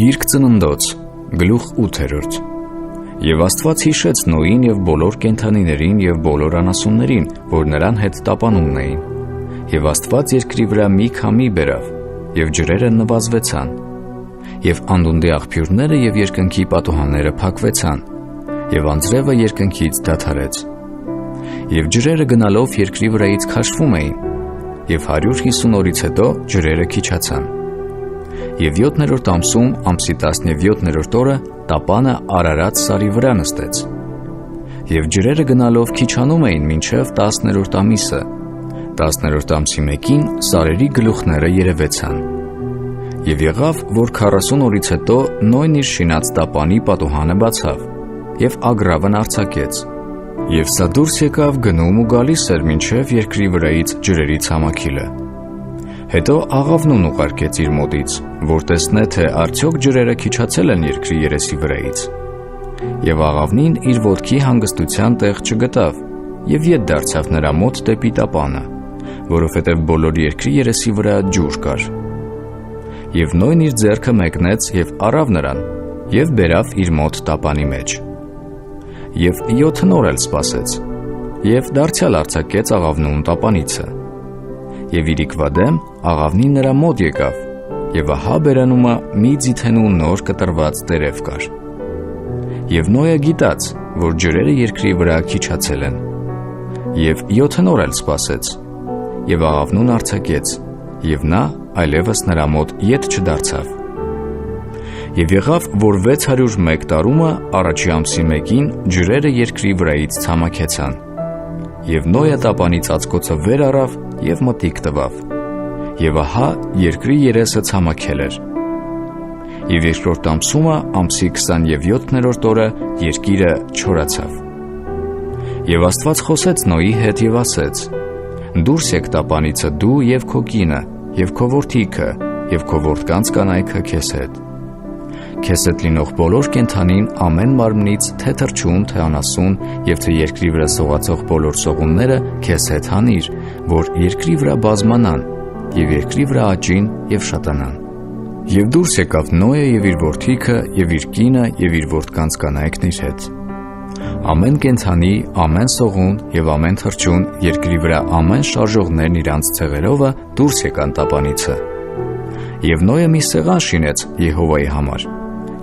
Գիրք Ծննդոց, գլուխ 8. Եվ Աստված հիշեց Նոյին և բոլոր կենդանիներին և բոլոր անասուններին, որ նրան հետ տապանումն էին։ Եվ Աստված երկրի վրա մի քամի բերավ, և ջրերը նվազվեցան, և անդունդի աղբյուրները և երկնքի պատուհանները փակվեցան, և անձրևը երկնքից դադարեց։ Եվ ջրերը գնալով երկրի վրայից քաշվում էին, և 150 օրից հետո ջրերը քիչացան։ Եվ 7-րդ ամսում, ամսի 17-րդ օրը, տապանը Արարած սարի վրա նստեց։ Եվ ջրերը գնալով քիչանում էին մինչև 10-րդ ամիսը, 10-րդ ամսի 1-ին սարերի գլուխները երևեցան։ Եվ եղավ, որ 40 օրից հետո Նոյն իր շինած տապանի պատուհանը բացավ, և ագռավն արձակեց։ Եվ սա դուրս եկավ գնում ու գալիս էր մինչև երկրի վրայից ջրերի ցամաքիլը։ Հետո աղավնուն ուղարկեց իր մոտից, որ տեսնե, թե արդյոք ջրերը քիչացել են երկրի երեսի վրայից։ Եվ աղավնին իր ոտքի հանգստության տեղ չգտավ, և ետ դարձավ նրա մոտ դեպի տապանը, որովհետև բոլոր երկրի երեսի վրա ջուր կար։ Եվ Նոյն իր ձեռքը մեկնեց և առավ նրան, և բերավ իր մոտ տապանի մեջ։ Եվ 7 օր էլ սպասեց, և դարձյալ արձակեց աղավնուն տապանիցը։ Եվ իրիկվա դեմ աղավնին նրա մոտ եկավ, և ահա բերանումը մի ձիթենու նոր կտրված տերև կար։ Եվ Նոյը գիտած, որ ջրերը երկրի վրա քիչացել են, և 7 օր էլ սպասեց, և աղավնուն արձակեց, և նա այլևս նրա մոտ ետ չդարձավ։ Եվ եղավ, որ 601 տարումը առաջի ամսի 1-ին ջրերը երկրի վրայից ցամաքեցան, և Նոյը տապանի ծածկոցը վեր առավ և մտիկ տվավ, և ահա երկրի երեսը ցամաքել էր։ Եվ երկրորդ ամսումը ամսի 27-րդ օրը երկիրը չորացավ։ Եվ Աստված խոսեց Նոյի հետ և ասեց. «Դուրս եկ տապանիցը դու և քո կինը, և քո որդիքը, և քո որդկանց կանայքը քեզ հետ։ Քեզ հետ լինող բոլոր կենդանին ամեն մարմնից, թե թռչուն, թե անասուն, և թե երկրի վրա սողացող բոլոր սողունները քեզ հետ հանիր, որ երկրի վրա բազմանան, և երկրի վրա աճին և շատանան»։ Եվ դուրս եկավ Նոյը և իր որդիքը, և իր կինը, և իր որդկանց կանայքն իր հետ։ Ամեն կենդանի, ամեն սողուն և ամեն թռչուն, երկրի վրա ամեն շարժողներն իրանց ցեղերովը դուրս եկան տապանիցը։ Եվ Նոյը մի սեղան շինեց Եհովայի համար,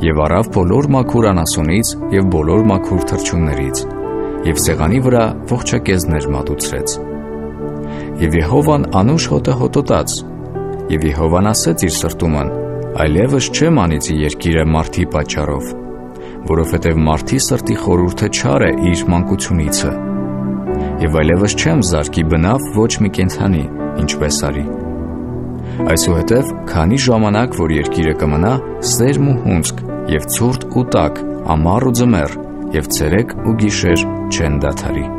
և առավ բոլոր մաքուր անասունից և բոլոր մաքուր թռչուններից, և սեղանի վրա ողջակեզներ մատուցրեց։ Եվ Եհովան անուշ հոտը հոտոտաց, և Եհովան ասեց իր սրտումն. «Այլևս չեմ անիծի երկիրը մարդի պատճառով, որովհետև մարդի սրտի խորհուրդը չար է իր մանկությունիցը, և այլևս չեմ զարկի բնավ ոչ մի կենդանի, ինչպես արի։ Այսուհետև քանի ժամանակ, որ երկիրը կմնա սերմ ու հունձք, և ցուրտ ու տաք, ամառ ու ձմեռ, և ցերեկ ու գիշեր չեն դադարի»։